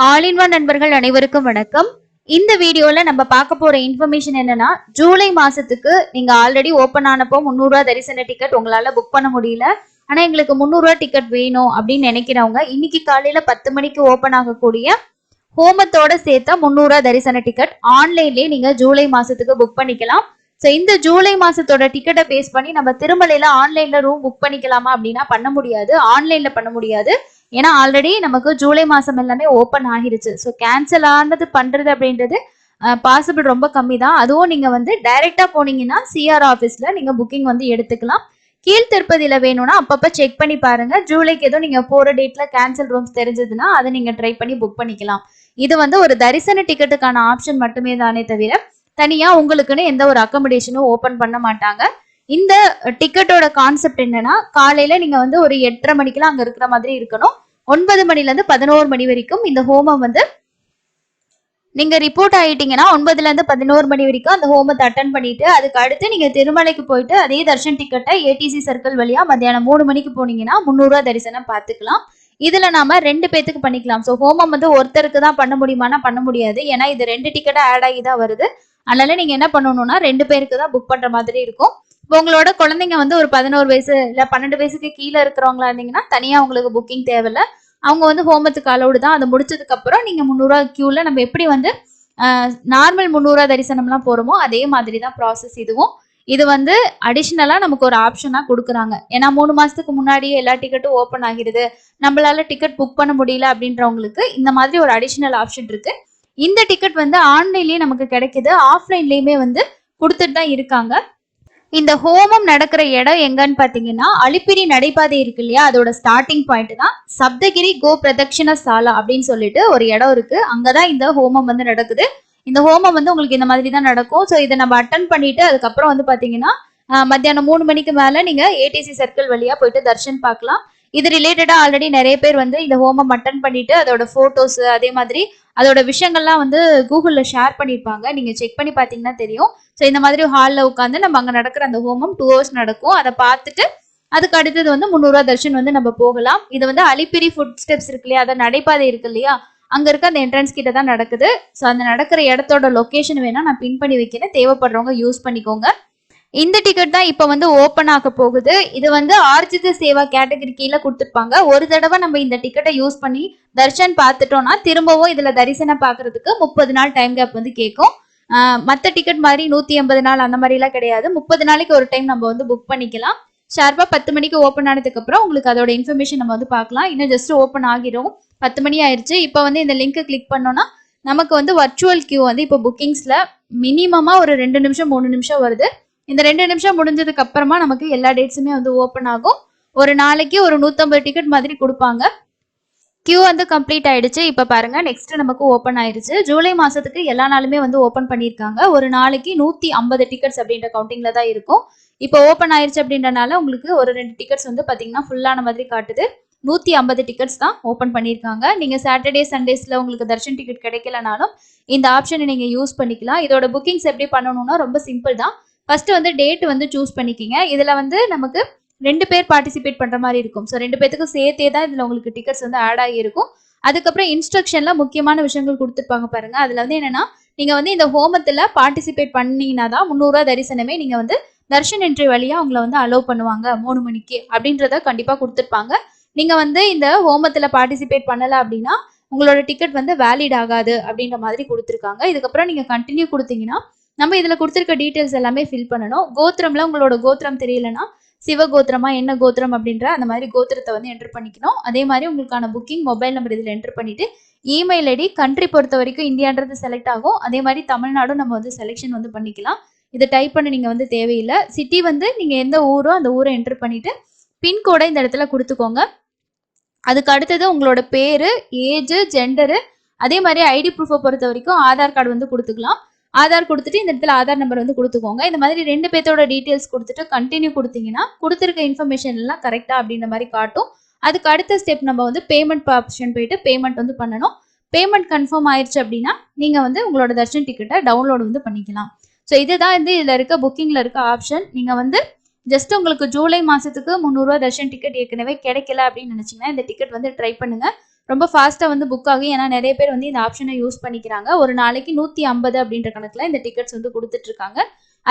All in one நண்பர்கள் அனைவருக்கும் வணக்கம். இந்த வீடியோல நம்ம பார்க்க போற இன்ஃபர்மேஷன் என்னன்னா, ஜூலை மாசத்துக்கு நீங்க ஆல்ரெடி ஓபன் ஆனப்போ 300 ரூபாய் தரிசன டிக்கெட் உங்களால புக் பண்ண முடியல. ஆனா எங்களுக்கு 300 ரூபாய் டிக்கெட் வேணும் அப்படின்னு நினைக்கிறவங்க இன்னைக்கு காலையில 10 மணிக்கு ஓபன் ஆகக்கூடிய ஹோமத்தோட சேர்த்தா 300 ரூபாய் தரிசன டிக்கெட் ஆன்லைன்லயே நீங்க ஜூலை மாசத்துக்கு புக் பண்ணிக்கலாம். சோ இந்த ஜூலை மாசத்தோட டிக்கெட்டை பேஸ் பண்ணி நம்ம திருமலையில ஆன்லைன்ல ரூம் புக் பண்ணிக்கலாமா அப்படின்னா பண்ண முடியாது. ஆன்லைன்ல பண்ண முடியாது. ஏன்னா ஆல்ரெடி நமக்கு ஜூலை மாசம் எல்லாமே ஓப்பன் ஆகிருச்சு. ஸோ கேன்சல் ஆனது பண்றது அப்படின்றது பாசிபிள் ரொம்ப கம்மி தான். அதுவும் நீங்க வந்து டைரக்டா போனீங்கன்னா சிஆர் ஆஃபீஸ்ல நீங்க புக்கிங் வந்து எடுத்துக்கலாம். கீழ் திருப்பதியில வேணும்னா அப்பப்ப செக் பண்ணி பாருங்க. ஜூலைக்கு ஏதோ நீங்க போற டேட்ல கேன்சல் ரூம்ஸ் தெரிஞ்சதுன்னா அதை நீங்க ட்ரை பண்ணி புக் பண்ணிக்கலாம். இது வந்து ஒரு தரிசன டிக்கெட்டுக்கான ஆப்ஷன் மட்டுமே தானே தவிர தனியா உங்களுக்குன்னு எந்த ஒரு அக்கமடேஷனும் ஓபன் பண்ண மாட்டாங்க. இந்த டிக்கெட்டோட கான்செப்ட் என்னன்னா, காலையில நீங்க வந்து ஒரு 8:30 மணிக்கெல்லாம் அங்க இருக்கிற மாதிரி இருக்கணும். 9 மணில இருந்து 11 மணி வரைக்கும் இந்த ஹோமம் வந்து நீங்க ரிப்போர்ட் ஆயிட்டீங்கன்னா 9ல இருந்து 11 மணி வரைக்கும் அந்த ஹோமத்தை அட்டன் பண்ணிட்டு அதுக்கு அடுத்து நீங்க திருமலைக்கு போயிட்டு அதே தர்ஷன் டிக்கெட்டை ஏடிசி சர்க்கிள் வழியா மத்தியானம் 3 மணிக்கு போனீங்கன்னா 300 ரூபாய் தரிசனம் பார்த்துக்கலாம். இதுல நாம 2 பேத்துக்கு பண்ணிக்கலாம். ஸோ ஹோமம் வந்து ஒருத்தருக்கு தான் பண்ண முடியுமானா பண்ண முடியாது. ஏன்னா இது 2 டிக்கெட்டா ஆட் ஆகி தான் வருது. அதனால நீங்க என்ன பண்ணணும்னா 2 பேருக்கு தான் புக் பண்ற மாதிரி இருக்கும். இப்போ உங்களோட குழந்தைங்க வந்து ஒரு 11 வயசு இல்ல 12 வயசுக்கு கீழே இருக்கிறவங்களா இருந்தீங்கன்னா தனியா உங்களுக்கு புக்கிங் தேவையில்ல. அவங்க வந்து ஹோமத்துக்கு அலௌடு தான். அதை முடிச்சதுக்கு அப்புறம் நீங்க 300 ரூபாய் கியூல நம்ம எப்படி வந்து நார்மல் 300 ரூபாய் தரிசனம்லாம் போறோமோ அதே மாதிரி தான் ப்ராசஸ் இதுவும். இது வந்து அடிஷ்னலா நமக்கு ஒரு ஆப்ஷனா கொடுக்குறாங்க. ஏன்னா 3 மாசத்துக்கு முன்னாடியே எல்லா டிக்கெட்டும் ஓப்பன் ஆகிடுது, நம்மளால டிக்கெட் புக் பண்ண முடியல அப்படின்றவங்களுக்கு இந்த மாதிரி ஒரு அடிஷ்னல் ஆப்ஷன் இருக்கு. இந்த டிக்கெட் வந்து ஆன்லைன்லயே நமக்கு கிடைக்குது, ஆஃப்லைன்லயுமே வந்து கொடுத்துட்டு தான் இருக்காங்க. இந்த ஹோமம் நடக்கிற இடம் எங்கன்னு பாத்தீங்கன்னா அலிப்பிரி நடைபாதை இருக்கு இல்லையா, அதோட ஸ்டார்டிங் பாயிண்ட் தான் சப்தகிரி கோ பிரதட்சிண சாலா அப்படின்னு சொல்லிட்டு ஒரு இடம் இருக்கு. அங்கதான் இந்த ஹோமம் வந்து நடக்குது. இந்த ஹோமம் வந்து உங்களுக்கு இந்த மாதிரி தான் நடக்கும். ஸோ இதை நம்ம அட்டன் பண்ணிட்டு அதுக்கப்புறம் வந்து பாத்தீங்கன்னா மத்தியானம் 3 மணிக்கு மேல நீங்க ஏடிசி சர்க்கிள் வழியா போயிட்டு தர்ஷன் பார்க்கலாம். இது ரிலேட்டடா ஆல்ரெடி நிறைய பேர் வந்து இந்த ஹோமம் அட்டன் பண்ணிட்டு அதோட போட்டோஸ் அதே மாதிரி அதோட விஷயங்கள்லாம் வந்து கூகுள்ல ஷேர் பண்ணிருப்பாங்க. நீங்க செக் பண்ணி பாத்தீங்கன்னா தெரியும். ஸோ இந்த மாதிரி ஹாலில் உட்காந்து நம்ம அங்கே நடக்கிற அந்த ஹோமம் 2 hours நடக்கும். அதை பார்த்துட்டு அதுக்கு அடுத்தது வந்து 300 ரூபாய் தர்ஷன் வந்து நம்ம போகலாம். இது வந்து அலிப்பிரி ஃபுட் ஸ்டெப்ஸ் இருக்கு இல்லையா, அதை நடைபாதை இருக்கு இல்லையா, அங்க இருக்க அந்த என்ட்ரன்ஸ் கிட்ட தான் நடக்குது. ஸோ அந்த நடக்கிற இடத்தோட லொகேஷன் வேணா நான் பின் பண்ணி வைக்கிறேன், தேவைப்படுறவங்க யூஸ் பண்ணிக்கோங்க. இந்த டிக்கெட் தான் இப்ப வந்து ஓபன் ஆக போகுது. இது வந்து ஆர்ஜித சேவா கேட்டகரி கீழே கொடுத்துருப்பாங்க. ஒரு தடவை நம்ம இந்த டிக்கெட்டை யூஸ் பண்ணி தர்ஷன் பார்த்துட்டோம்னா திரும்பவும் இதுல தரிசனம் பாக்குறதுக்கு 30 நாள் டைம் கேப் வந்து கேட்கும். மற்ற டிக்கெட் மாதிரி 180 நாள் அந்த மாதிரி எல்லாம் கிடையாது. 30 நாளைக்கு ஒரு டைம் நம்ம வந்து புக் பண்ணிக்கலாம். ஷார்ப்பா 10 மணிக்கு ஓப்பன் ஆனதுக்கு அப்புறம் உங்களுக்கு அதோட இன்ஃபர்மேஷன் நம்ம வந்து பார்க்கலாம். இன்னும் ஜஸ்ட் ஓப்பன் ஆகிடும். 10 மணி ஆயிடுச்சு. இப்போ வந்து இந்த லிங்க் கிளிக் பண்ணோம்னா நமக்கு வந்து வர்ச்சுவல் கியூ வந்து இப்போ புக்கிங்ஸ்ல மினிமமா ஒரு 2 நிமிஷம் 3 நிமிஷம் வருது. இந்த 2 நிமிஷம் முடிஞ்சதுக்கு அப்புறமா நமக்கு எல்லா டேட்ஸுமே வந்து ஓப்பன் ஆகும். ஒரு நாளைக்கு ஒரு 150 டிக்கெட் மாதிரி கொடுப்பாங்க. கியூ வந்து கம்ப்ளீட் ஆயிடுச்சு. இப்ப பாருங்க நெக்ஸ்ட் நமக்கு ஓப்பன் ஆயிடுச்சு. ஜூலை மாசத்துக்கு எல்லா நாளுமே வந்து ஓப்பன் பண்ணிருக்காங்க. ஒரு நாளைக்கு 150 டிக்கெட்ஸ் அப்படின்ற கவுண்டிங்ல தான் இருக்கும். இப்போ ஓப்பன் ஆயிடுச்சு அப்படின்றனால உங்களுக்கு ஒரு 2 டிக்கெட்ஸ் வந்து பாத்தீங்கன்னா ஃபுல்லான மாதிரி காட்டுது. 150 டிக்கெட்ஸ் தான் ஓப்பன் பண்ணியிருக்காங்க. நீங்க சாட்டர்டே சண்டேஸ்ல உங்களுக்கு தர்ஷன் டிக்கெட் கிடைக்கலனாலும் இந்த ஆப்ஷனை நீங்க யூஸ் பண்ணிக்கலாம். இதோட புக்கிங்ஸ் எப்படி பண்ணணும்னா ரொம்ப சிம்பிள் தான். ஃபர்ஸ்ட் வந்து டேட் வந்து சூஸ் பண்ணிக்கிங்க. இதுல வந்து நமக்கு 2 பேர் பார்ட்டிசிபேட் பண்ற மாதிரி இருக்கும். ஸோ 2 பேத்துக்கு சேர்த்தே தான் இதுல உங்களுக்கு டிக்கெட்ஸ் வந்து ஆட் ஆகியிருக்கும். அதுக்கப்புறம் இன்ஸ்ட்ரக்ஷன்ல முக்கியமான விஷயங்கள் கொடுத்துருப்பாங்க பாருங்க. அதுல வந்து என்னன்னா நீங்க வந்து இந்த ஹோமத்துல பார்ட்டிசிபேட் பண்ணீங்கன்னா தான் 300 ரூபாய் தரிசனமே நீங்க வந்து தர்ஷன் என்ட்ரி வழியா உங்களை வந்து அலோவ் பண்ணுவாங்க 3 மணிக்கு அப்படின்றத கண்டிப்பா கொடுத்துருப்பாங்க. நீங்க வந்து இந்த ஹோமத்துல பார்ட்டிசிபேட் பண்ணல அப்படின்னா உங்களோட டிக்கெட் வந்து வேலிட் ஆகாது அப்படின்ற மாதிரி கொடுத்துருக்காங்க. இதுக்கப்புறம் நீங்க கண்டினியூ கொடுத்தீங்கன்னா நம்ம இதுல கொடுத்துருக்க டீட்டெயில்ஸ் எல்லாமே ஃபில் பண்ணணும். கோத்திரம்ல உங்களோட கோத்திரம் தெரியலன்னா சிவ கோத்திரமா என்ன கோத்திரம் அப்படின்ற அந்த மாதிரி கோத்திரத்தை வந்து என்டர் பண்ணிக்கணும். அதே மாதிரி உங்களுக்கான புக்கிங் மொபைல் நம்பர் இதில் என்டர் பண்ணிட்டு இமெயில் ஐடி கண்ட்ரி பொறுத்த வரைக்கும் இந்தியான்றது செலக்ட் ஆகும். அதே மாதிரி தமிழ்நாடும் நம்ம வந்து செலெக்ஷன் வந்து பண்ணிக்கலாம். இதை டைப் பண்ண நீங்க வந்து தேவையில்லை. சிட்டி வந்து நீங்க எந்த ஊரோ அந்த ஊரை என்டர் பண்ணிட்டு பின்கோடை இந்த இடத்துல கொடுத்துக்கோங்க. அதுக்கு அடுத்தது உங்களோட பேரு, ஏஜ், ஜெண்டரு, அதே மாதிரி ஐடி ப்ரூஃபை பொறுத்த வரைக்கும் ஆதார் கார்டு வந்து கொடுத்துக்கலாம். ஆதார் கொடுத்துட்டு இந்த இடத்துல ஆதார் நம்பர் வந்து கொடுத்துக்கோங்க. இந்த மாதிரி 2 பேர்த்தோட டீட்டெயில்ஸ் கொடுத்துட்டு கண்டினியூ கொடுத்தீங்கன்னா கொடுத்துருக்க இன்ஃபர்மேஷன் எல்லாம் கரெக்டா அப்படின்ற மாதிரி காட்டும். அதுக்கு அடுத்த ஸ்டெப் நம்ம வந்து பேமெண்ட் ஆப்ஷன் போயிட்டு பேமெண்ட் வந்து பண்ணணும். பேமெண்ட் கன்ஃபார்ம் ஆயிடுச்சு அப்படின்னா நீங்க வந்து உங்களோட தர்ஷன் டிக்கெட்டை டவுன்லோட் வந்து பண்ணிக்கலாம். ஸோ இதுதான் வந்து இதுல இருக்க புக்கிங்ல இருக்க ஆப்ஷன். நீங்க வந்து ஜஸ்ட் உங்களுக்கு ஜூலை மாசத்துக்கு 300 ரூபாய் தர்ஷன் டிக்கெட் ஏற்கனவே கிடைக்கல அப்படின்னு நினைச்சீங்கன்னா இந்த டிக்கெட் வந்து ட்ரை பண்ணுங்க. ரொம்ப ஃபாஸ்ட்டாக வந்து புக் ஆகும். ஏன்னா நிறைய பேர் வந்து இந்த ஆப்ஷனை யூஸ் பண்ணிக்கிறாங்க. ஒரு நாளைக்கு 150 அப்படின்ற கணக்கில் இந்த டிக்கெட்ஸ் வந்து கொடுத்துட்ருக்காங்க.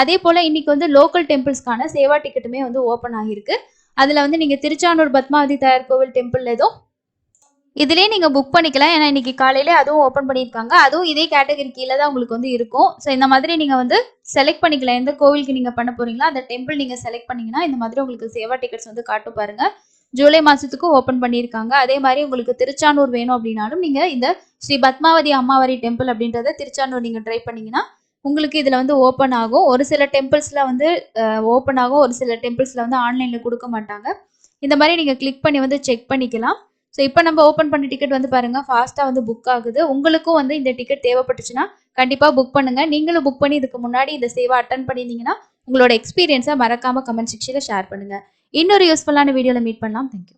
அதே போல் இன்னைக்கு வந்து லோக்கல் டெம்பிள்ஸ்க்கான சேவா டிக்கெட்டுமே வந்து ஓப்பன் ஆகியிருக்கு. அதில் வந்து நீங்கள் திருச்சானூர் பத்மாவதி தாயார் கோவில் டெம்பிள் ஏதோ இதுலேயே நீங்கள் புக் பண்ணிக்கலாம். ஏன்னா இன்னைக்கு காலையிலே அதுவும் ஓப்பன் பண்ணியிருக்காங்க. அதுவும் இதே கேட்டகரி கீழே தான் உங்களுக்கு வந்து இருக்கும். ஸோ இந்த மாதிரி நீங்கள் வந்து செலக்ட் பண்ணிக்கலாம். எந்த கோவிலுக்கு நீங்கள் பண்ண போறீங்களோ அந்த டெம்பிள் நீங்கள் செலக்ட் பண்ணீங்கன்னா இந்த மாதிரி உங்களுக்கு சேவா டிக்கெட்ஸ் வந்து காட்டும் பாருங்க. ஜூலை மாதத்துக்கும் ஓப்பன் பண்ணியிருக்காங்க. அதே மாதிரி உங்களுக்கு திருச்சானூர் வேணும் அப்படின்னாலும் நீங்கள் இந்த ஸ்ரீ பத்மாவதி அம்மாவாரி டெம்பிள் அப்படின்றத திருச்சானூர் நீங்கள் ட்ரை பண்ணீங்கன்னா உங்களுக்கு இதில் வந்து ஓப்பன் ஆகும். ஒரு சில டெம்பிள்ஸில் வந்து ஓப்பன் ஆகும். ஒரு சில டெம்பிள்ஸில் வந்து ஆன்லைனில் கொடுக்க மாட்டாங்க. இந்த மாதிரி நீங்கள் கிளிக் பண்ணி வந்து செக் பண்ணிக்கலாம். ஸோ இப்போ நம்ம ஓப்பன் பண்ண டிக்கெட் வந்து பாருங்க ஃபாஸ்ட்டாக வந்து புக் ஆகுது. உங்களுக்கும் வந்து இந்த டிக்கெட் தேவைப்பட்டுச்சுன்னா கண்டிப்பாக புக் பண்ணுங்க. நீங்களும் புக் பண்ணி இதுக்கு முன்னாடி இந்த சேவை அட்டன் பண்ணியிருந்தீங்கன்னா உங்களோட எக்ஸ்பீரியன்ஸை மறக்காம கமெண்ட் செக்ஷனில் ஷேர் பண்ணுங்க. இன்னொரு யூஸ்ஃபுல்லான வீடியோவில் மீட் பண்ணலாம். தேங்க்யூ.